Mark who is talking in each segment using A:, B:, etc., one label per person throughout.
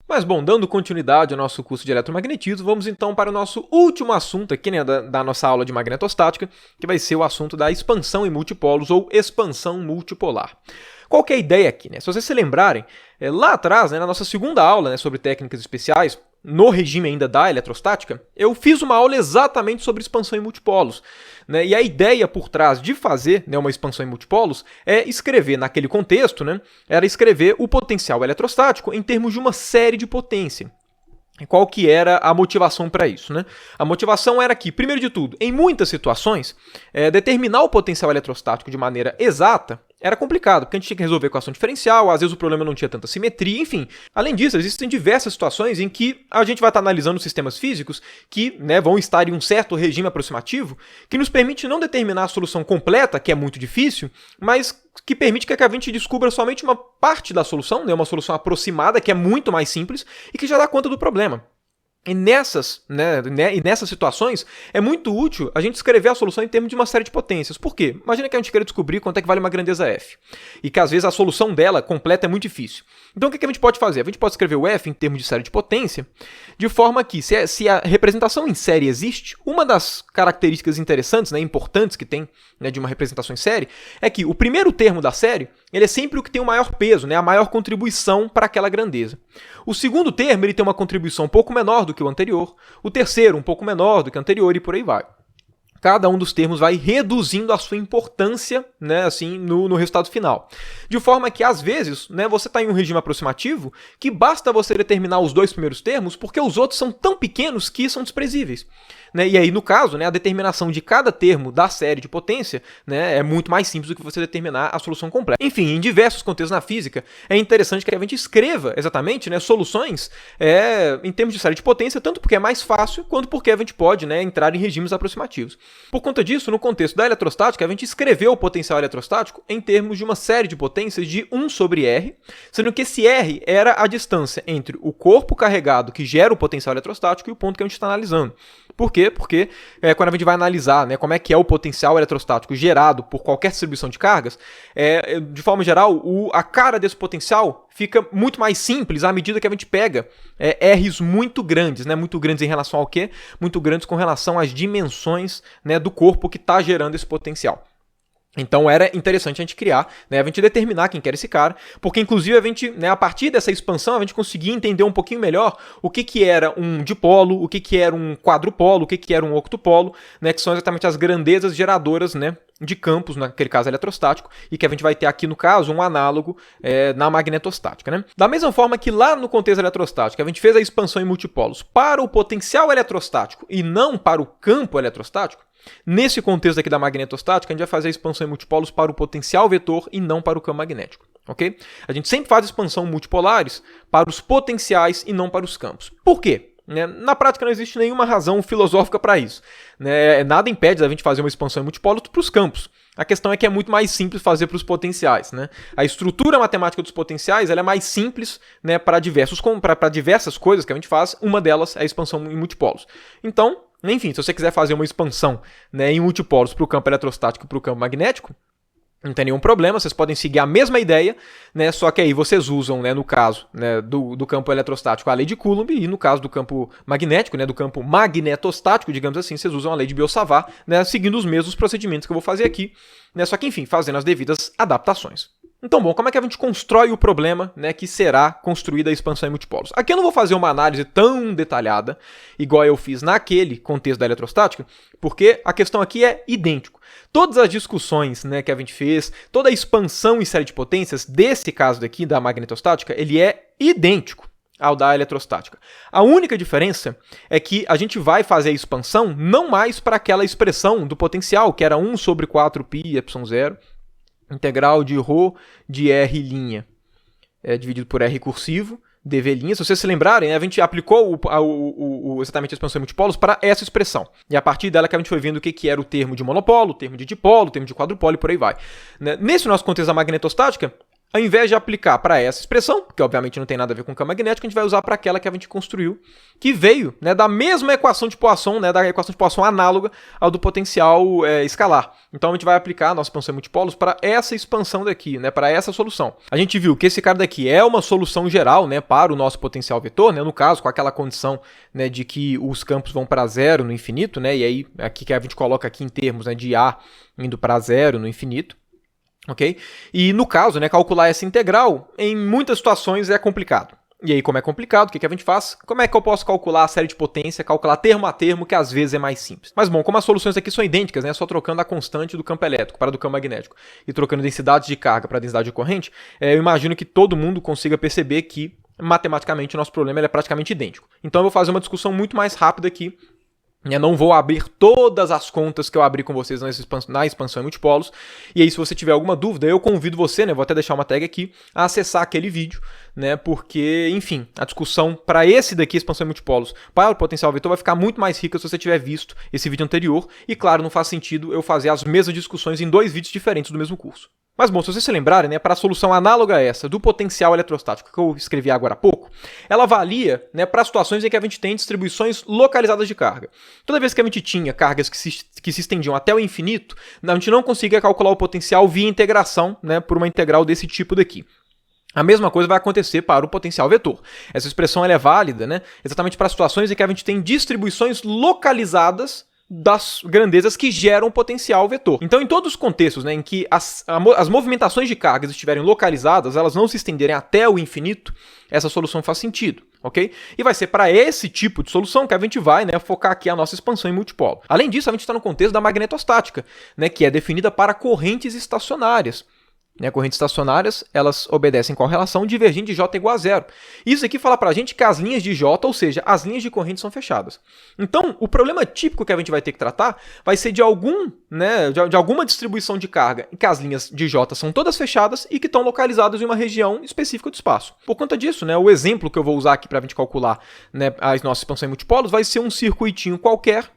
A: Mas bom, dando continuidade ao nosso curso de eletromagnetismo, vamos então para o nosso último assunto aqui, né, da nossa aula de magnetostática, que vai ser o assunto da expansão em multipolos ou expansão multipolar. Qual que é a ideia aqui, né? Se vocês se lembrarem, lá atrás, né, na nossa segunda aula, né, sobre técnicas especiais, no regime ainda da eletrostática, eu fiz uma aula exatamente sobre expansão em multipolos, né? E a ideia por trás de fazer, né, uma expansão em multipolos é escrever, naquele contexto, né, era escrever o potencial eletrostático em termos de uma série de potência. Qual que era a motivação para isso, né? A motivação era que, primeiro de tudo, em muitas situações, determinar o potencial eletrostático de maneira exata era complicado, porque a gente tinha que resolver equação diferencial, às vezes o problema não tinha tanta simetria, enfim. Além disso, existem diversas situações em que a gente vai estar analisando sistemas físicos que, né, vão estar em um certo regime aproximativo, que nos permite não determinar a solução completa, que é muito difícil, mas que permite que a gente descubra somente uma parte da solução, né, uma solução aproximada, que é muito mais simples e que já dá conta do problema. E nessas situações, é muito útil a gente escrever a solução em termos de uma série de potências. Por quê? Imagina que a gente queira descobrir quanto é que vale uma grandeza F. E que às vezes a solução dela completa é muito difícil. Então o que a gente pode fazer? A gente pode escrever o F em termos de série de potência, de forma que, se a representação em série existe, uma das características interessantes, né, importantes que tem, né, de uma representação em série, é que o primeiro termo da série ele é sempre o que tem o maior peso, né, a maior contribuição para aquela grandeza. O segundo termo ele tem uma contribuição um pouco menor do que o anterior, o terceiro um pouco menor do que o anterior e por aí vai. Cada um dos termos vai reduzindo a sua importância, né, assim, no resultado final. De forma que, às vezes, né, você está em um regime aproximativo que basta você determinar os dois primeiros termos porque os outros são tão pequenos que são desprezíveis. Né? E aí, no caso, né, a determinação de cada termo da série de potência, né, é muito mais simples do que você determinar a solução completa. Enfim, em diversos contextos na física, é interessante que a gente escreva exatamente, né, soluções em termos de série de potência, tanto porque é mais fácil, quanto porque a gente pode, né, entrar em regimes aproximativos. Por conta disso, no contexto da eletrostática, a gente escreveu o potencial eletrostático em termos de uma série de potências de 1 sobre R, sendo que esse R era a distância entre o corpo carregado que gera o potencial eletrostático e o ponto que a gente está analisando. Por quê? Porque quando a gente vai analisar, né, como é que é o potencial eletrostático gerado por qualquer distribuição de cargas, de forma geral, a cara desse potencial fica muito mais simples à medida que a gente pega R's muito grandes, né, muito grandes em relação ao quê? Muito grandes com relação às dimensões, né, do corpo que está gerando esse potencial. Então era interessante a gente criar, né, a gente determinar quem que era esse cara, porque inclusive a gente, né, a partir dessa expansão, a gente conseguia entender um pouquinho melhor o que era um dipolo, o que era um quadrupolo, o que era um octupolo, né, que são exatamente as grandezas geradoras, né, de campos, naquele caso eletrostático, e que a gente vai ter aqui, no caso, um análogo na magnetostática. Né? Da mesma forma que lá no contexto eletrostático, a gente fez a expansão em multipolos para o potencial eletrostático e não para o campo eletrostático, nesse contexto aqui da magnetostática, a gente vai fazer a expansão em multipolos para o potencial vetor e não para o campo magnético. Okay? A gente sempre faz expansão multipolares para os potenciais e não para os campos. Por quê? Na prática não existe nenhuma razão filosófica para isso. Nada impede da gente fazer uma expansão em multipolos para os campos. A questão é que é muito mais simples fazer para os potenciais. Né? A estrutura matemática dos potenciais ela é mais simples, né, para diversas coisas que a gente faz. Uma delas é a expansão em multipolos. Então, enfim, se você quiser fazer uma expansão, né, em multipolos para o campo eletrostático e para o campo magnético, não tem nenhum problema, vocês podem seguir a mesma ideia, né, só que aí vocês usam, né, no caso, né, do campo eletrostático a lei de Coulomb e no caso do campo magnético, né, do campo magnetostático, digamos assim, vocês usam a lei de Biot-Savart, né, seguindo os mesmos procedimentos que eu vou fazer aqui, né, só que enfim, fazendo as devidas adaptações. Então, bom, como é que a gente constrói o problema, né, que será construída a expansão em multipolos? Aqui eu não vou fazer uma análise tão detalhada, igual eu fiz naquele contexto da eletrostática, porque a questão aqui é idêntico. Todas as discussões, né, que a gente fez, toda a expansão em série de potências, desse caso daqui, da magnetostática, ele é idêntico ao da eletrostática. A única diferença é que a gente vai fazer a expansão não mais para aquela expressão do potencial, que era 1 sobre 4π epsilon0, integral de ρ de R', dividido por R cursivo, dv'. Se vocês se lembrarem, a gente aplicou exatamente a expansão em multipolos para essa expressão. E a partir dela que a gente foi vendo o que era o termo de monopolo, o termo de dipolo, o termo de quadrupolo e por aí vai. Nesse nosso contexto da magnetostática, ao invés de aplicar para essa expressão, que obviamente não tem nada a ver com campo magnético, a gente vai usar para aquela que a gente construiu, que veio, né, da mesma equação de Poisson, né, da equação de Poisson análoga ao do potencial escalar. Então a gente vai aplicar a nossa expansão em multipolos para essa expansão daqui, né, para essa solução. A gente viu que esse cara daqui é uma solução geral, né, para o nosso potencial vetor, né, no caso com aquela condição, né, de que os campos vão para zero no infinito, né, e aí aqui que a gente coloca aqui em termos, né, de A indo para zero no infinito. Ok? E no caso, né, calcular essa integral, em muitas situações é complicado. E aí, como é complicado, o que a gente faz? Como é que eu posso calcular a série de potência, calcular termo a termo, que às vezes é mais simples? Mas bom, como as soluções aqui são idênticas, né, só trocando a constante do campo elétrico para do campo magnético e trocando densidade de carga para densidade de corrente, eu imagino que todo mundo consiga perceber que, matematicamente, o nosso problema é praticamente idêntico. Então eu vou fazer uma discussão muito mais rápida aqui. Eu não vou abrir todas as contas que eu abri com vocês na expansão em multipolos. E aí, se você tiver alguma dúvida, eu convido você, né, vou até deixar uma tag aqui, a acessar aquele vídeo, né, porque, enfim, a discussão para esse daqui, expansão em multipolos, para o potencial vetor, vai ficar muito mais rica se você tiver visto esse vídeo anterior. E, claro, não faz sentido eu fazer as mesmas discussões em 2 vídeos diferentes do mesmo curso. Mas, bom, se vocês se lembrarem, né, para a solução análoga a essa do potencial eletrostático que eu escrevi agora há pouco, ela valia, né, para situações em que a gente tem distribuições localizadas de carga. Toda vez que a gente tinha cargas que se estendiam até o infinito, a gente não conseguia calcular o potencial via integração, né, por uma integral desse tipo daqui. A mesma coisa vai acontecer para o potencial vetor. Essa expressão ela é válida, né, exatamente para situações em que a gente tem distribuições localizadas das grandezas que geram potencial vetor. Então, em todos os contextos, né, em que as movimentações de cargas estiverem localizadas, elas não se estenderem até o infinito, essa solução faz sentido, ok? E vai ser para esse tipo de solução que a gente vai, né, focar aqui a nossa expansão em multipolo. Além disso, a gente está no contexto da magnetostática, né, que é definida para correntes estacionárias. Correntes estacionárias, elas obedecem qual relação? Divergente de J igual a zero. Isso aqui fala pra gente que as linhas de J, ou seja, as linhas de corrente são fechadas. Então, o problema típico que a gente vai ter que tratar vai ser de alguma distribuição de carga em que as linhas de J são todas fechadas e que estão localizadas em uma região específica do espaço. Por conta disso, né, o exemplo que eu vou usar aqui para a gente calcular, né, as nossas expansões em multipolos vai ser um circuitinho qualquer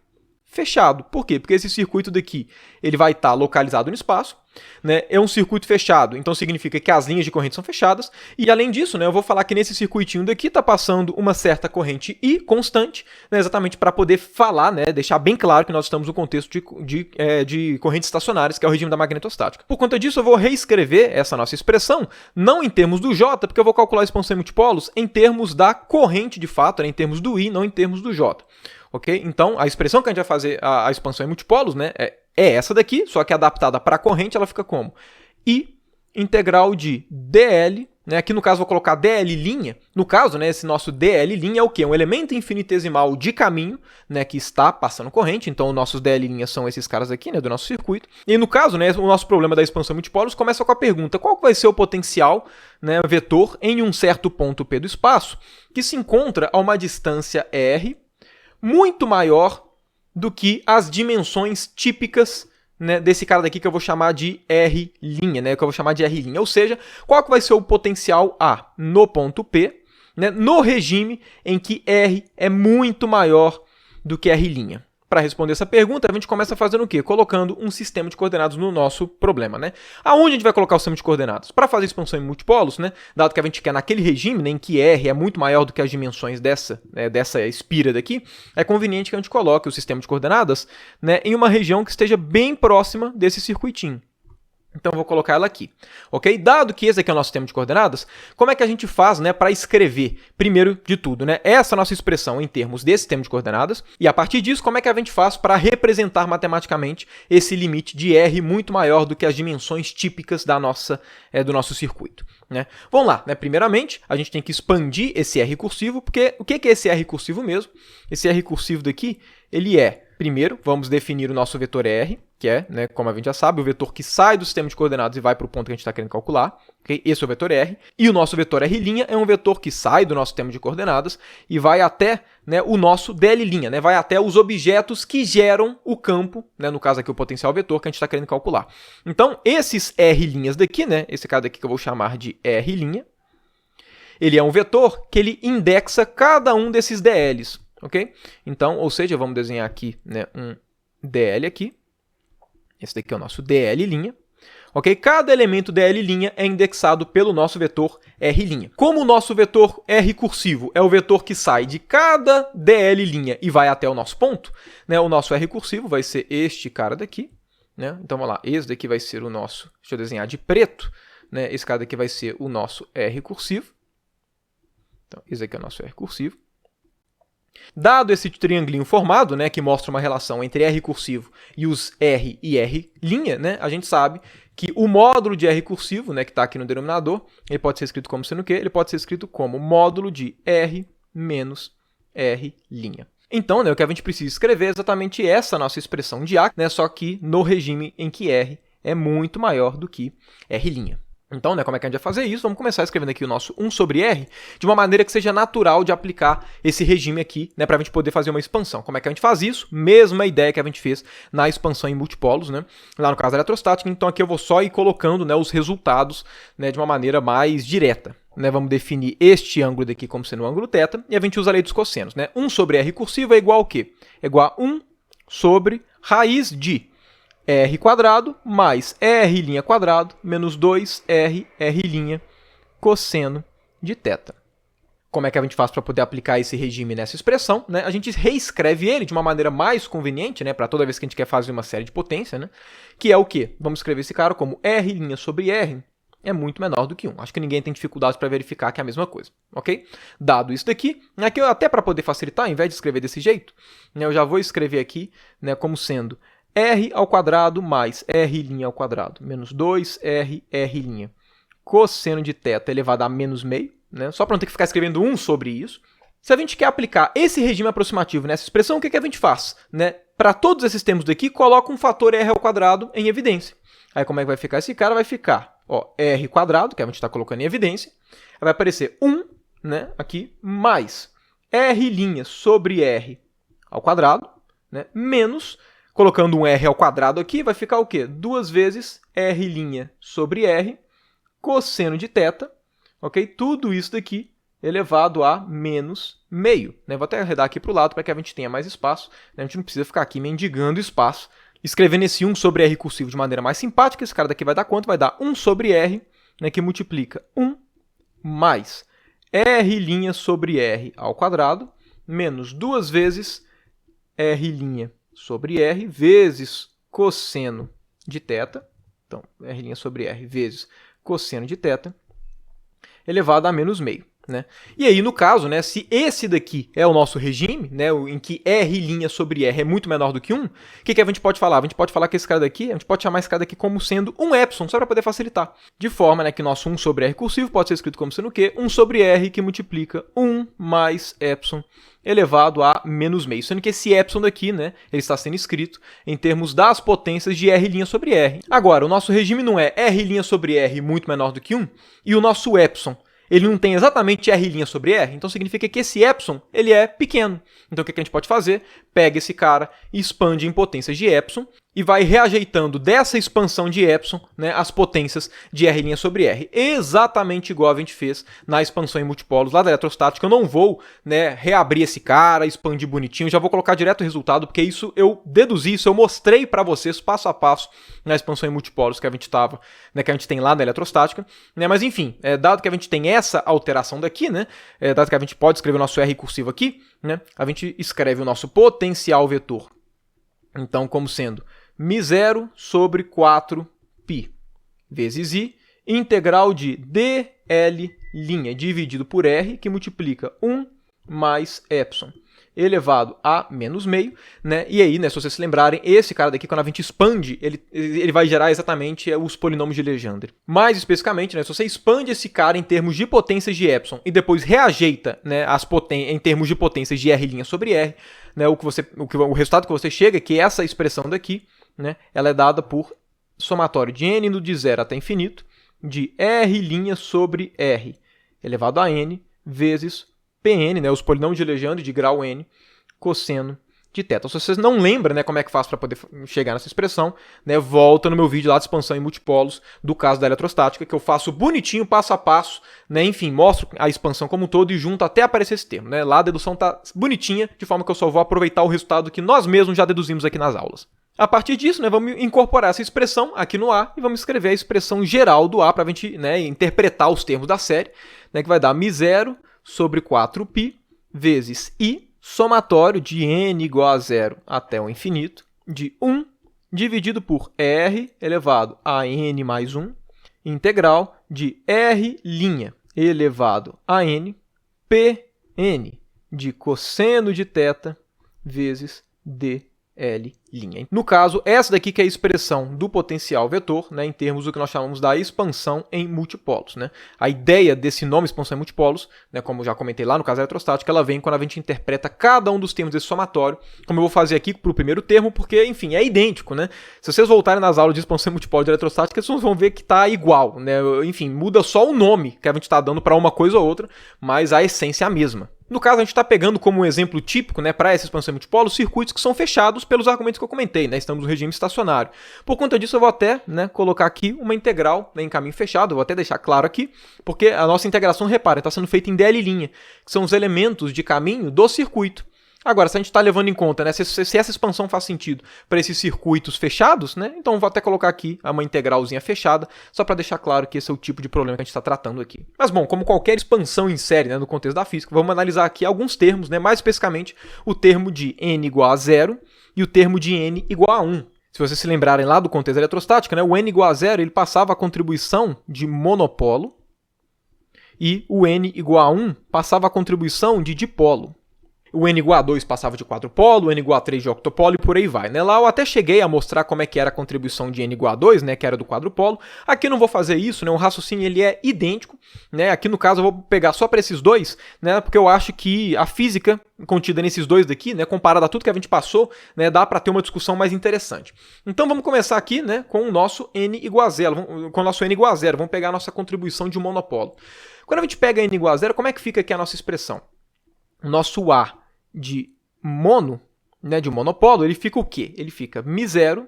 A: fechado. Por quê? Porque esse circuito daqui ele vai estar localizado no espaço, né? É um circuito fechado, então significa que as linhas de corrente são fechadas. E além disso, né, eu vou falar que nesse circuitinho daqui está passando uma certa corrente I constante, né, exatamente para poder falar, né, deixar bem claro que nós estamos no contexto de correntes estacionárias, que é o regime da magnetostática. Por conta disso, eu vou reescrever essa nossa expressão, não em termos do J, porque eu vou calcular a expansão em multipolos em termos da corrente de fato, né, em termos do I, não em termos do J. Ok? Então, a expressão que a gente vai fazer a expansão em multipolos, né, é essa daqui, só que adaptada para a corrente, ela fica como? I integral de dl, né, aqui no caso vou colocar dl', no caso, né, esse nosso dl' é o quê? Um elemento infinitesimal de caminho, né, que está passando corrente, então os nossos dl' são esses caras aqui, né, do nosso circuito. E no caso, né, o nosso problema da expansão em multipolos começa com a pergunta, qual vai ser o potencial, né, vetor em um certo ponto P do espaço, que se encontra a uma distância r, muito maior do que as dimensões típicas, né, desse cara daqui que eu vou chamar de R', né, que eu vou chamar de R'. Ou seja, qual que vai ser o potencial A no ponto P, né, no regime em que R é muito maior do que R'. Para responder essa pergunta, a gente começa fazendo o quê? Colocando um sistema de coordenadas no nosso problema, né? Aonde a gente vai colocar o sistema de coordenadas? Para fazer expansão em multipolos, né? Dado que a gente quer naquele regime, né, em que R é muito maior do que as dimensões dessa espira daqui, é conveniente que a gente coloque o sistema de coordenadas, né, em uma região que esteja bem próxima desse circuitinho. Então, eu vou colocar ela aqui, ok? Dado que esse aqui é o nosso sistema de coordenadas, como é que a gente faz, né, para escrever, primeiro de tudo, né, essa nossa expressão em termos desse sistema de coordenadas, e a partir disso, como é que a gente faz para representar matematicamente esse limite de R muito maior do que as dimensões típicas da do nosso circuito, né? Vamos lá, né? Primeiramente, a gente tem que expandir esse R cursivo, porque o que é esse R cursivo mesmo? Esse R cursivo daqui, ele é, primeiro, vamos definir o nosso vetor R, que é, né, como a gente já sabe, o vetor que sai do sistema de coordenadas e vai para o ponto que a gente está querendo calcular. Okay? Esse é o vetor R. E o nosso vetor R' é um vetor que sai do nosso sistema de coordenadas e vai até, né, o nosso dl', né, vai até os objetos que geram o campo, né, no caso aqui o potencial vetor que a gente está querendo calcular. Então, esses R' daqui, né, esse cara daqui que eu vou chamar de R', ele é um vetor que ele indexa cada um desses dl's. Ok? Então, ou seja, vamos desenhar aqui, né, um dl aqui. Esse daqui é o nosso dl', ok? Cada elemento dl' é indexado pelo nosso vetor r'. Como o nosso vetor r cursivo é o vetor que sai de cada dl' e vai até o nosso ponto, né? O nosso r cursivo vai ser este cara daqui, né? Então, vamos lá, esse daqui vai ser o nosso, deixa eu desenhar de preto, né? Esse cara daqui vai ser o nosso r cursivo. Então, esse aqui é o nosso r cursivo. Dado esse triangulinho formado, né, que mostra uma relação entre r cursivo e os r e r', né, a gente sabe que o módulo de r cursivo, né, que está aqui no denominador, ele pode ser escrito como sendo o quê? Ele pode ser escrito como módulo de r menos r'. Então, né, o que a gente precisa escrever é exatamente essa nossa expressão de A, né, só que no regime em que r é muito maior do que r'. Então, né, como é que a gente vai fazer isso? Vamos começar escrevendo aqui o nosso 1 sobre r de uma maneira que seja natural de aplicar esse regime aqui, né, para a gente poder fazer uma expansão. Como é que a gente faz isso? Mesma ideia que a gente fez na expansão em múltipolos, né, lá no caso da eletrostática. Então, aqui eu vou só ir colocando, né, os resultados, né, de uma maneira mais direta. Né, vamos definir este ângulo daqui como sendo o ângulo θ, e a gente usa a lei dos cossenos. Né? 1 sobre r cursivo é igual ao quê? É igual a 1 sobre raiz de r² mais r' menos 2r' cosseno de θ. Como é que a gente faz para poder aplicar esse regime nessa expressão? Né? A gente reescreve ele de uma maneira mais conveniente, né, para toda vez que a gente quer fazer uma série de potência, né, que é o quê? Vamos escrever esse cara como r' sobre r é muito menor do que 1. Acho que ninguém tem dificuldade para verificar que é a mesma coisa, ok? Dado isso daqui, aqui até para poder facilitar, ao invés de escrever desse jeito, né, eu já vou escrever aqui, né, como sendo r² mais r' menos 2r' cosseno de θ elevado a menos meio, né? Só para não ter que ficar escrevendo 1 sobre isso. Se a gente quer aplicar esse regime aproximativo nessa expressão, o que a gente faz? Né? Para todos esses termos daqui, coloca um fator r² em evidência. Aí como é que vai ficar esse cara? Vai ficar r², que a gente está colocando em evidência, vai aparecer 1, né, aqui, mais r' sobre r ao quadrado, né, menos... Colocando um r ao quadrado aqui, vai ficar o quê? 2 vezes r' sobre r cosseno de θ, ok? Tudo isso daqui elevado a menos meio. Né? Vou até arredar aqui para o lado para que a gente tenha mais espaço. Né? A gente não precisa ficar aqui mendigando espaço. Escrevendo esse 1 sobre r cursivo de maneira mais simpática, esse cara daqui vai dar quanto? Vai dar 1 sobre r, né, que multiplica 1 mais r' sobre r ao quadrado, menos 2 vezes r' sobre r vezes cosseno de θ, então, r' sobre r vezes cosseno de θ, elevado a menos meio. Né? E aí, no caso, né, se esse daqui é o nosso regime, né, em que r' sobre r é muito menor do que 1, o que a gente pode falar? A gente pode falar que esse cara daqui, a gente pode chamar esse cara daqui como sendo um epsilon, só para poder facilitar. De forma, né, que nosso 1 sobre r cursivo pode ser escrito como sendo o quê? 1 sobre r que multiplica 1 mais epsilon elevado a menos meio. Sendo que esse epsilon daqui, né, ele está sendo escrito em termos das potências de r' sobre r. Agora, o nosso regime não é r' sobre r muito menor do que 1, e o nosso epsilon ele não tem exatamente r' sobre r, então significa que esse epsilon ele é pequeno. Então o que a gente pode fazer? Pega esse cara e expande em potências de epsilon e vai reajeitando dessa expansão de epsilon, né, as potências de r' sobre r. Exatamente igual a gente fez na expansão em múltipolos lá da eletrostática. Eu não vou, né, reabrir esse cara, expandir bonitinho, já vou colocar direto o resultado, porque isso eu deduzi, isso eu mostrei para vocês passo a passo na expansão em múltipolos que a gente tava, né, que a gente tem lá na eletrostática. Né, mas enfim, dado que a gente tem essa alteração daqui, né, dado que a gente pode escrever o nosso r cursivo aqui, né, a gente escreve o nosso potencial vetor, então, como sendo μ0 sobre 4π vezes i, integral de dl' dividido por r, que multiplica 1 mais epsilon elevado a menos meio, né? E aí, né, se vocês se lembrarem, esse cara daqui, quando a gente expande, ele vai gerar exatamente os polinômios de Legendre. Mais especificamente, né, se você expande esse cara em termos de potências de epsilon e depois reajeita, né, em termos de potências de r' sobre r, né, o resultado que você chega é que essa expressão daqui, né, ela é dada por somatório de n no de 0 até infinito de r' sobre r elevado a n vezes Pn, né, os polinômios de Legendre de grau n, cosseno de θ. Se vocês não lembram, né, como é que faz para poder chegar nessa expressão, né, volta no meu vídeo lá de expansão em múltipolos do caso da eletrostática, que eu faço bonitinho, passo a passo, né, enfim, mostro a expansão como um todo e junto até aparecer esse termo. Né, lá a dedução tá bonitinha, de forma que eu só vou aproveitar o resultado que nós mesmos já deduzimos aqui nas aulas. A partir disso, né, vamos incorporar essa expressão aqui no A e vamos escrever a expressão geral do A para a gente, né, interpretar os termos da série, né, que vai dar μ0 sobre 4π vezes I, somatório de n igual a 0 até o infinito, de 1 dividido por R elevado a n mais 1, integral de R' elevado a n, Pn de cosseno de θ vezes dl'. No caso, essa daqui que é a expressão do potencial vetor, né, em termos do que nós chamamos da expansão em multipolos. Né? A ideia desse nome expansão em multipolos, né, como eu já comentei lá no caso eletrostático, ela vem quando a gente interpreta cada um dos termos desse somatório, como eu vou fazer aqui para o primeiro termo, porque, enfim, é idêntico. Né? Se vocês voltarem nas aulas de expansão em multipolos de eletrostática, vocês vão ver que está igual. Né? Enfim, muda só o nome que a gente está dando para uma coisa ou outra, mas a essência é a mesma. No caso, a gente está pegando como um exemplo típico, né, para essa expansão em multipolos, circuitos que são fechados pelos argumentos que eu comentei, né, estamos no regime estacionário. Por conta disso, eu vou até, né, colocar aqui uma integral, né, em caminho fechado, eu vou até deixar claro aqui, porque a nossa integração, repara, está sendo feita em dl', que são os elementos de caminho do circuito. Agora, se a gente está levando em conta, né, se essa expansão faz sentido para esses circuitos fechados, né, então eu vou até colocar aqui uma integralzinha fechada, só para deixar claro que esse é o tipo de problema que a gente está tratando aqui. Mas, bom, como qualquer expansão em série, né, no contexto da física, vamos analisar aqui alguns termos, né, mais especificamente o termo de n igual a 0 e o termo de n igual a 1. Se vocês se lembrarem lá do contexto eletrostático, né, o n igual a 0 ele passava a contribuição de monopolo e o n igual a 1 passava a contribuição de dipolo. O n igual a 2 passava de quadrupolo, o n igual a 3 de octopolo e por aí vai. Né? Lá eu até cheguei a mostrar como é que era a contribuição de n igual a 2, né, que era do quadrupolo. Aqui eu não vou fazer isso, né, o raciocínio ele é idêntico. Né? Aqui no caso eu vou pegar só para esses dois, né, porque eu acho que a física contida nesses dois daqui, né, comparada a tudo que a gente passou, né, dá para ter uma discussão mais interessante. Então vamos começar aqui, né, com o nosso n igual a 0. Com o nosso n igual a 0, vamos pegar a nossa contribuição de monopolo. Quando a gente pega n igual a 0, como é que fica aqui a nossa expressão? O nosso A de mono, né, de monopolo, ele fica o quê? Ele fica μ0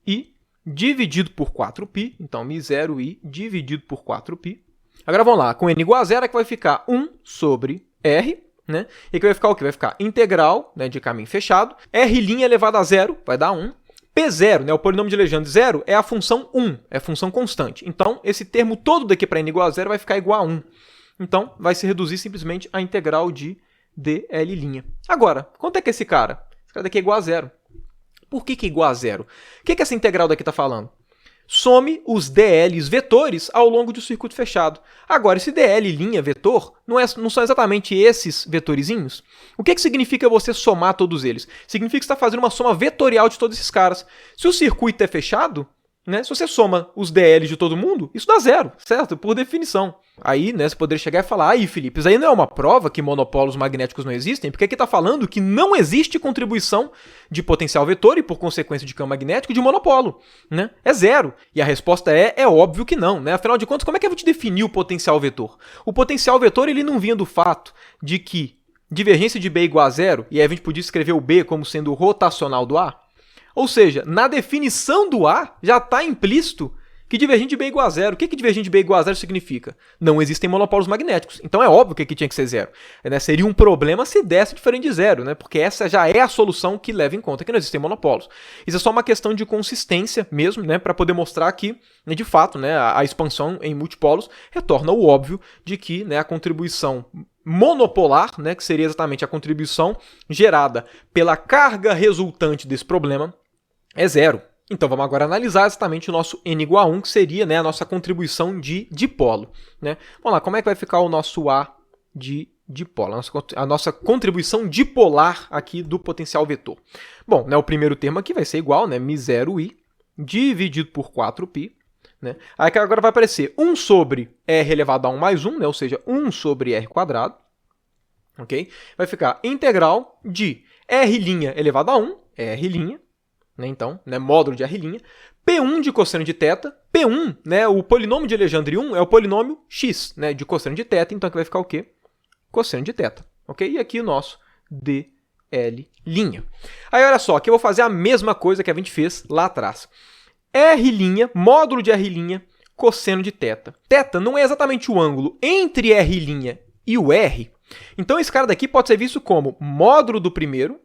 A: i dividido por 4π, então μ0 i dividido por 4π. Agora vamos lá, com n igual a 0 é que vai ficar 1 sobre r, né? E que vai ficar o quê? Vai ficar integral, né, de caminho fechado, r' elevado a 0, vai dar 1. P0, né, o polinômio de Legendre 0, é a função 1, é a função constante. Então, esse termo todo daqui para n igual a 0 vai ficar igual a 1. Então, vai se reduzir simplesmente a integral de dl'. Agora, quanto é que esse cara? Esse cara daqui é igual a 0. Por que é igual a 0? O que essa integral daqui está falando? Some os dl's vetores ao longo de um circuito fechado. Agora, esse dl' vetor não são exatamente esses vetorizinhos? O que significa você somar todos eles? Significa que você está fazendo uma soma vetorial de todos esses caras. Se o circuito é fechado, né, se você soma os dl's de todo mundo, isso dá 0, certo? Por definição. Aí, né, você poderia chegar e falar, aí, Felipe, isso aí não é uma prova que monopólos magnéticos não existem? Porque aqui está falando que não existe contribuição de potencial vetor e, por consequência, de campo magnético de monopolo. Né? É 0. E a resposta é óbvio que não. Né? Afinal de contas, como é que a gente definiu o potencial vetor? O potencial vetor ele não vinha do fato de que divergência de B igual a 0, e aí a gente podia escrever o B como sendo o rotacional do A. Ou seja, na definição do A já está implícito que divergente de B igual a 0. O que divergente de B igual a 0 significa? Não existem monopólos magnéticos. Então é óbvio que aqui tinha que ser 0. Né? Seria um problema se desse diferente de 0, né? Porque essa já é a solução que leva em conta que não existem monopólos. Isso é só uma questão de consistência mesmo, né? Para poder mostrar que, né, de fato, né, a expansão em multipolos retorna o óbvio de que, né, a contribuição monopolar, né, que seria exatamente a contribuição gerada pela carga resultante desse problema, é 0. Então vamos agora analisar exatamente o nosso n igual a 1, que seria, né, a nossa contribuição de dipolo. Né? Vamos lá, como é que vai ficar o nosso A de dipolo? A nossa contribuição dipolar aqui do potencial vetor. Bom, né, o primeiro termo aqui vai ser igual, né, μ0i dividido por 4π. Né? Aí agora vai aparecer 1 sobre r elevado a 1 mais 1, né, ou seja, 1 sobre r quadrado. Okay? Vai ficar integral de r' elevado a 1, r', né, então, né, módulo de r', P1 de cosseno de θ, P1, né, o polinômio de Legendre 1 é o polinômio x, né, de cosseno de θ, então aqui vai ficar o quê? Cosseno de θ, ok? E aqui o nosso dl'. Aí olha só, aqui eu vou fazer a mesma coisa que a gente fez lá atrás. R', módulo de R', cosseno de θ. Θ não é exatamente o ângulo entre R' e o R, então esse cara daqui pode ser visto como módulo do primeiro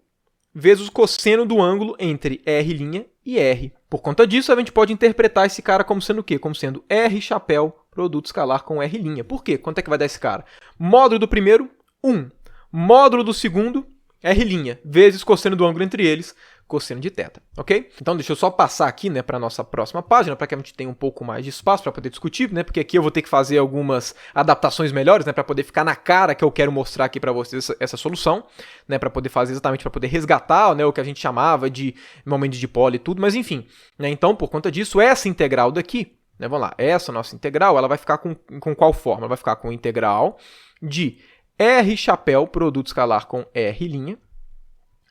A: vezes o cosseno do ângulo entre R' e R. Por conta disso, a gente pode interpretar esse cara como sendo o quê? Como sendo R chapéu produto escalar com R'. Por quê? Quanto é que vai dar esse cara? Módulo do primeiro, 1. Módulo do segundo, R', vezes cosseno do ângulo entre eles, cosseno de θ, ok? Então, deixa eu só passar aqui, né, para a nossa próxima página, para que a gente tenha um pouco mais de espaço para poder discutir, né, porque aqui eu vou ter que fazer algumas adaptações melhores, né, para poder ficar na cara que eu quero mostrar aqui para vocês essa solução, né, para poder fazer exatamente, para poder resgatar, né, o que a gente chamava de momento de dipolo e tudo, mas enfim, né, então, por conta disso, essa integral daqui, né, vamos lá, essa nossa integral, ela vai ficar com qual forma? Ela vai ficar com integral de R chapéu produto escalar com R',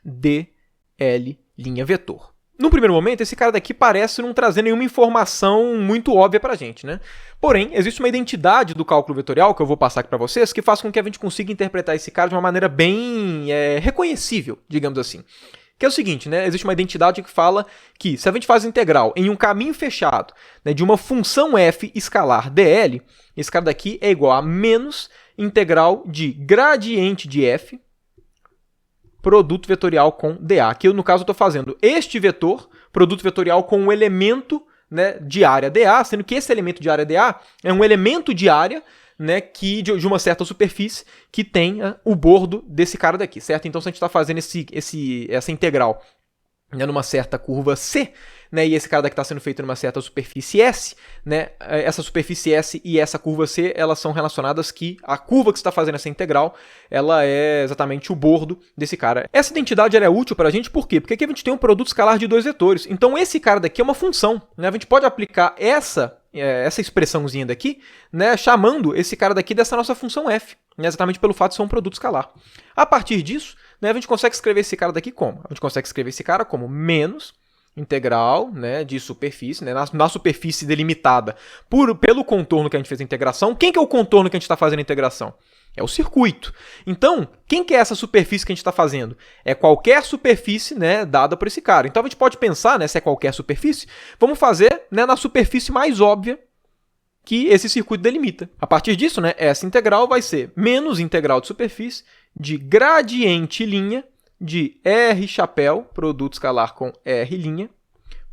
A: dl' vetor. No primeiro momento, esse cara daqui parece não trazer nenhuma informação muito óbvia para a gente, né? Porém, existe uma identidade do cálculo vetorial, que eu vou passar aqui para vocês, que faz com que a gente consiga interpretar esse cara de uma maneira bem reconhecível, digamos assim. Que é o seguinte, né? Existe uma identidade que fala que se a gente faz integral em um caminho fechado, né, de uma função f escalar dl, esse cara daqui é igual a menos integral de gradiente de f produto vetorial com dA. Aqui, no caso, eu estou fazendo este vetor, produto vetorial com um elemento, né, de área dA, sendo que esse elemento de área dA é um elemento de área, né, de uma certa superfície que tenha o bordo desse cara daqui, certo? Então, se a gente está fazendo essa integral, né, numa certa curva C, né, e esse cara daqui está sendo feito numa certa superfície S, né, essa superfície S e essa curva C, elas são relacionadas que a curva que você está fazendo essa integral, ela é exatamente o bordo desse cara. Essa identidade ela é útil para a gente, por quê? Porque aqui a gente tem um produto escalar de dois vetores. Então, esse cara daqui é uma função, né? A gente pode aplicar essa expressãozinha daqui, né, chamando esse cara daqui dessa nossa função f, né, exatamente pelo fato de ser um produto escalar. A partir disso, né, a gente consegue escrever esse cara daqui como? A gente consegue escrever esse cara como menos integral, né, de superfície, né, na superfície delimitada pelo contorno que a gente fez a integração. Quem que é o contorno que a gente está fazendo a integração? É o circuito. Então, quem que é essa superfície que a gente está fazendo? É qualquer superfície, né, dada por esse cara. Então, a gente pode pensar, né, se é qualquer superfície, vamos fazer, né, na superfície mais óbvia que esse circuito delimita. A partir disso, né, essa integral vai ser menos integral de superfície de gradiente linha de R chapéu, produto escalar com R',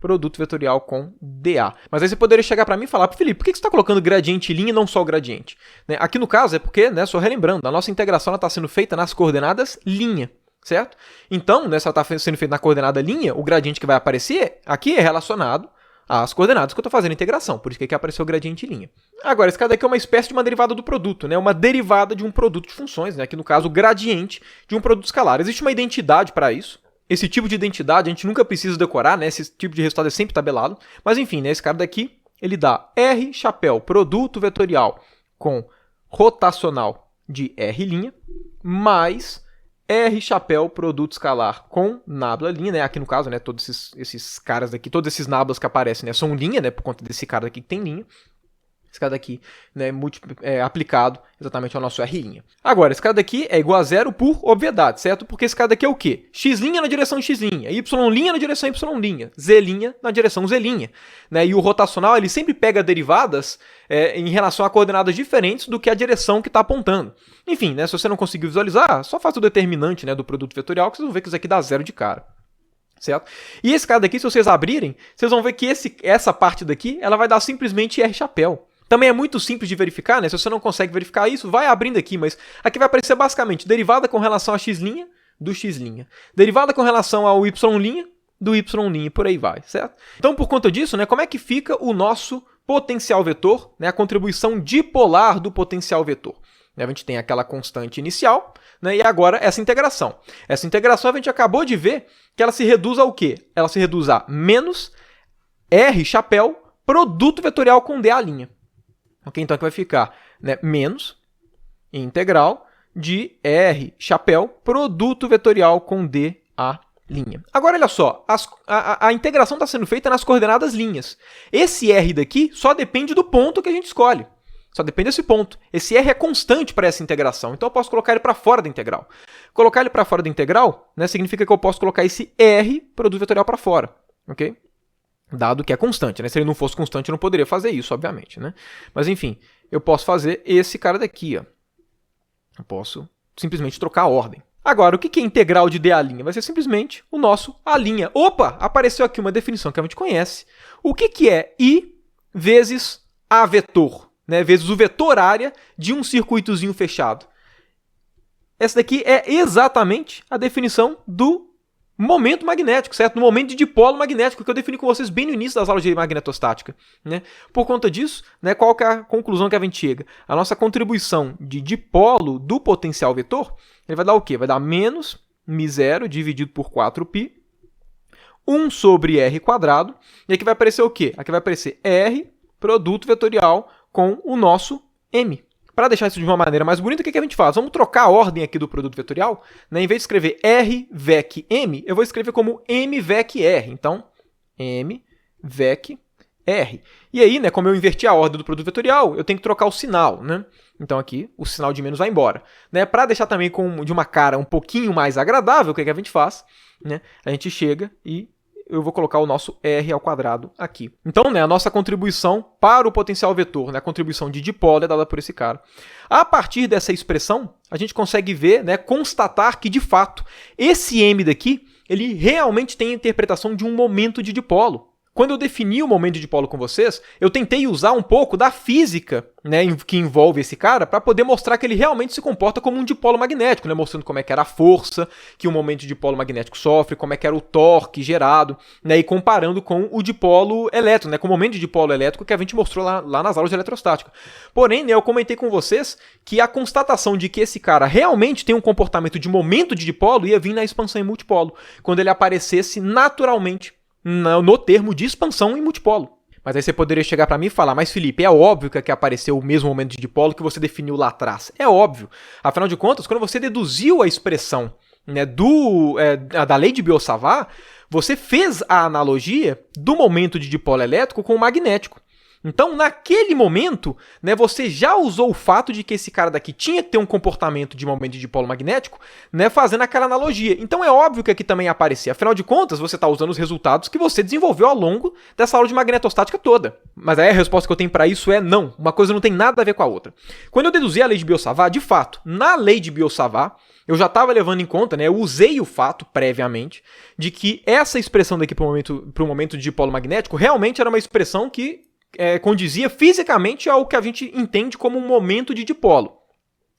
A: produto vetorial com dA. Mas aí você poderia chegar para mim e falar, Felipe, por que você está colocando gradiente linha e não só o gradiente? Né? Aqui no caso é porque, né, só relembrando, a nossa integração está sendo feita nas coordenadas linha, certo? Então, né, se ela está sendo feita na coordenada linha, o gradiente que vai aparecer aqui é relacionado às coordenadas que eu estou fazendo a integração, por isso que aqui apareceu o gradiente linha. Agora, esse cara daqui é uma espécie de uma derivada do produto, né? Uma derivada de um produto de funções, né? Aqui no caso o gradiente de um produto escalar. Existe uma identidade para isso. Esse tipo de identidade a gente nunca precisa decorar, né? Esse tipo de resultado é sempre tabelado. Mas enfim, né? Esse cara daqui, ele dá R chapéu produto vetorial com rotacional de R', mais R chapéu produto escalar com nábula linha, né? Aqui no caso, né, todos esses caras daqui, todos esses nábulas que aparecem, né, são linha, né, por conta desse cara daqui que tem linha. Esse cara daqui, né, aplicado exatamente ao nosso R'. Agora, esse cara daqui é igual a zero por obviedade, certo? Porque esse cara daqui é o quê? X' na direção X', Y' na direção Y', Z' na direção Z'. Né? E o rotacional, ele sempre pega derivadas em relação a coordenadas diferentes do que a direção que está apontando. Enfim, né, se você não conseguiu visualizar, só faz o determinante, né, do produto vetorial, que vocês vão ver que isso aqui dá zero de cara. Certo? E esse cara daqui, se vocês abrirem, vocês vão ver que essa parte daqui, ela vai dar simplesmente R chapéu. Também é muito simples de verificar, né? Se você não consegue verificar isso, vai abrindo aqui, mas aqui vai aparecer basicamente derivada com relação a x' do x', derivada com relação ao y' do y' e por aí vai, certo? Então, por conta disso, né, como é que fica o nosso potencial vetor, né, a contribuição dipolar do potencial vetor? A gente tem aquela constante inicial, né, e agora essa integração. Essa integração a gente acabou de ver que ela se reduz ao quê? Ela se reduz a menos R chapéu produto vetorial com dA'. Okay? Então aqui vai ficar, né, menos integral de R chapéu produto vetorial com dA'. Agora, olha só, a integração está sendo feita nas coordenadas linhas. Esse R daqui só depende do ponto que a gente escolhe. Só depende desse ponto. Esse R é constante para essa integração, então eu posso colocar ele para fora da integral. Colocar ele para fora da integral, né, significa que eu posso colocar esse R produto vetorial para fora, ok? Dado que é constante, né? Se ele não fosse constante, eu não poderia fazer isso, obviamente, né? Mas enfim, eu posso fazer esse cara daqui, ó. Eu posso simplesmente trocar a ordem, Agora, o que é integral de D''? Vai ser simplesmente o nosso A'. Opa, apareceu aqui uma definição que a gente conhece. O que é I vezes A vetor, né? Vezes o vetor área de um circuitozinho fechado. Essa daqui é exatamente a definição do momento magnético, certo? No momento de dipolo magnético, que eu defini com vocês bem no início das aulas de magnetostática, né? Por conta disso, né, qual que é a conclusão que a gente chega? A nossa contribuição de dipolo do potencial vetor, ele vai dar o quê? Vai dar menos μ0 dividido por 4π, 1 sobre r quadrado, e aqui vai aparecer o quê? Aqui vai aparecer R, produto vetorial, com o nosso M. Para deixar isso de uma maneira mais bonita, o que a gente faz? Vamos trocar a ordem aqui do produto vetorial, né? Em vez de escrever R vec M, eu vou escrever como M vec R. Então, M vec R. E aí, né, como eu inverti a ordem do produto vetorial, eu tenho que trocar o sinal, né? Então aqui, o sinal de menos vai embora. Né? Para deixar também de uma cara um pouquinho mais agradável, o que a gente faz? Né? A gente chega e eu vou colocar o nosso R ao quadrado aqui. Então, né, a nossa contribuição para o potencial vetor, né, a contribuição de dipolo é dada por esse cara. A partir dessa expressão, a gente consegue ver, né, constatar que, de fato, esse M daqui, ele realmente tem a interpretação de um momento de dipolo. Quando eu defini o momento de dipolo com vocês, eu tentei usar um pouco da física, né, que envolve esse cara para poder mostrar que ele realmente se comporta como um dipolo magnético, né, mostrando como é que era a força que o momento de dipolo magnético sofre, como é que era o torque gerado, né, e comparando com o dipolo elétrico, né, com o momento de dipolo elétrico que a gente mostrou lá nas aulas de eletrostática. Porém, né, eu comentei com vocês que a constatação de que esse cara realmente tem um comportamento de momento de dipolo ia vir na expansão em multipolo, quando ele aparecesse naturalmente no termo de expansão em multipolo. Mas aí você poderia chegar para mim e falar, mas Felipe, é óbvio que aqui apareceu o mesmo momento de dipolo que você definiu lá atrás. É óbvio. Afinal de contas, quando você deduziu a expressão, né, da lei de Biot-Savart, você fez a analogia do momento de dipolo elétrico com o magnético. Então, naquele momento, né, você já usou o fato de que esse cara daqui tinha que ter um comportamento de momento de dipolo magnético, né, fazendo aquela analogia. Então, é óbvio que aqui também ia aparecer. Afinal de contas, você está usando os resultados que você desenvolveu ao longo dessa aula de magnetostática toda. Mas aí a resposta que eu tenho para isso é não. Uma coisa não tem nada a ver com a outra. Quando eu deduzi a lei de Biot-Savart, de fato, na lei de Biot-Savart, eu já estava levando em conta, né, eu usei o fato previamente de que essa expressão daqui para o momento de dipolo magnético realmente era uma expressão que condizia fisicamente ao que a gente entende como um momento de dipolo.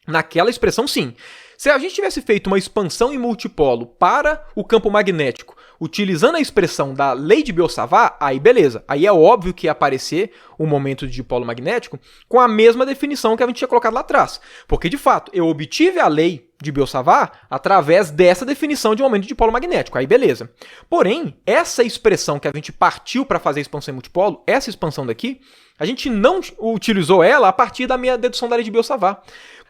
A: Naquela expressão, sim. Se a gente tivesse feito uma expansão em multipolo para o campo magnético, utilizando a expressão da lei de Biot-Savart, aí beleza. Aí é óbvio que ia aparecer o momento de dipolo magnético com a mesma definição que a gente tinha colocado lá atrás. Porque, de fato, eu obtive a lei de Biot-Savart através dessa definição de momento de dipolo magnético. Aí beleza. Porém, essa expressão que a gente partiu para fazer a expansão em multipolo, essa expansão daqui, a gente não utilizou ela a partir da minha dedução da lei de Biot-Savart.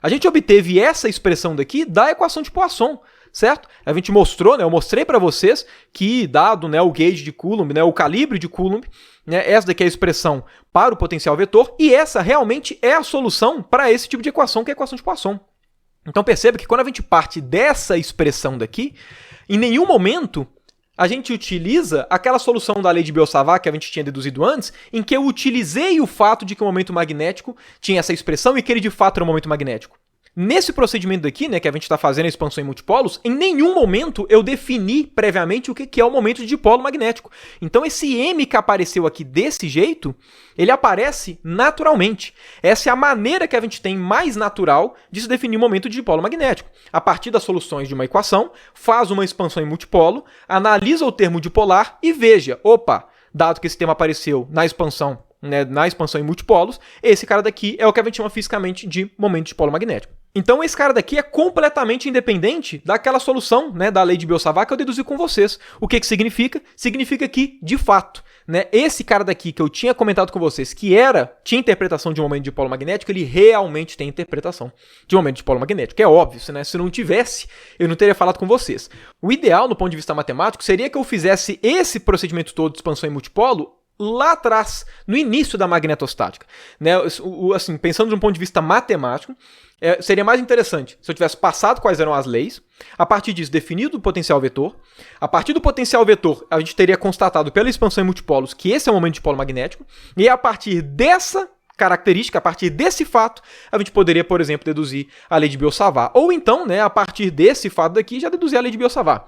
A: A gente obteve essa expressão daqui da equação de Poisson, certo? A gente mostrou, né, eu mostrei para vocês que, dado, né, o gauge de Coulomb, né, o calibre de Coulomb, né, essa daqui é a expressão para o potencial vetor, e essa realmente é a solução para esse tipo de equação, que é a equação de Poisson. Então perceba que quando a gente parte dessa expressão daqui, em nenhum momento a gente utiliza aquela solução da lei de Biot-Savart que a gente tinha deduzido antes, em que eu utilizei o fato de que o momento magnético tinha essa expressão e que ele de fato era um momento magnético. Nesse procedimento daqui, né, que a gente está fazendo a expansão em multipolos, em nenhum momento eu defini previamente o que é o momento de dipolo magnético. Então esse M que apareceu aqui desse jeito, ele aparece naturalmente. Essa é a maneira que a gente tem mais natural de se definir o momento de dipolo magnético. A partir das soluções de uma equação, faz uma expansão em multipolo, analisa o termo dipolar e veja, opa, dado que esse termo apareceu na expansão, né, na expansão em multipolos, esse cara daqui é o que a gente chama fisicamente de momento de dipolo magnético. Então esse cara daqui é completamente independente daquela solução, né, da lei de Biot-Savart que eu deduzi com vocês. O que significa? Significa que, de fato, né, esse cara daqui que eu tinha comentado com vocês, que tinha interpretação de um momento de dipolo magnético, ele realmente tem interpretação de um momento de dipolo magnético. É óbvio, né? Se não tivesse, eu não teria falado com vocês. O ideal, no ponto de vista matemático, seria que eu fizesse esse procedimento todo de expansão em multipolo lá atrás, no início da magnetostática. Né? Assim, pensando de um ponto de vista matemático, seria mais interessante se eu tivesse passado quais eram as leis, a partir disso definido o potencial vetor, a partir do potencial vetor a gente teria constatado pela expansão em multipolos que esse é o momento de dipolo magnético, e a partir dessa característica, a partir desse fato, a gente poderia, por exemplo, deduzir a lei de Biot-Savart. Ou então, né, a partir desse fato daqui, já deduzir a lei de Biot-Savart.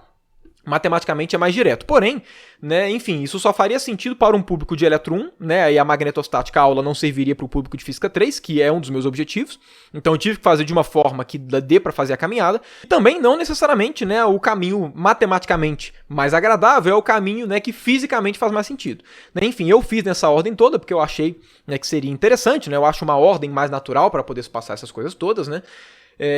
A: Matematicamente é mais direto. Porém, né, enfim, isso só faria sentido para um público de eletro 1, né, aí a magnetostática, a aula não serviria para o público de física 3, que é um dos meus objetivos. Então eu tive que fazer de uma forma que dê para fazer a caminhada. Também não necessariamente, né, o caminho matematicamente mais agradável é o caminho, né, que fisicamente faz mais sentido. Né, enfim, eu fiz nessa ordem toda porque eu achei, né, que seria interessante, né, eu acho uma ordem mais natural para poder passar essas coisas todas, né.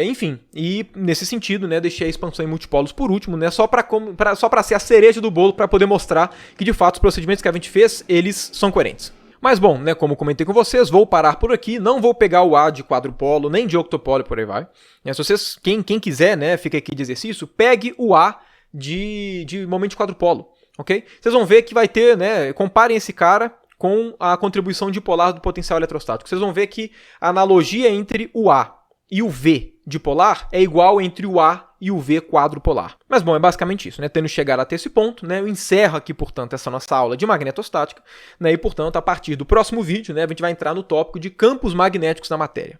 A: Enfim, e nesse sentido, né, deixei a expansão em multipolos por último, né, só para ser a cereja do bolo, para poder mostrar que de fato os procedimentos que a gente fez, eles são coerentes. Mas bom, né, como comentei com vocês, vou parar por aqui, não vou pegar o A de quadrupolo, nem de octopolo e por aí vai. Se vocês, quem quiser, né, fica aqui de exercício, pegue o A de momento de quadrupolo, ok? Vocês vão ver que vai ter, né, comparem esse cara com a contribuição dipolar do potencial eletrostático. Vocês vão ver que a analogia entre o A e o V dipolar é igual entre o A e o V quadrupolar. Mas bom, é basicamente isso, né? Tendo chegado até esse ponto, né, eu encerro aqui, portanto, essa nossa aula de magnetostática, né, e, portanto, a partir do próximo vídeo, né, a gente vai entrar no tópico de campos magnéticos da matéria.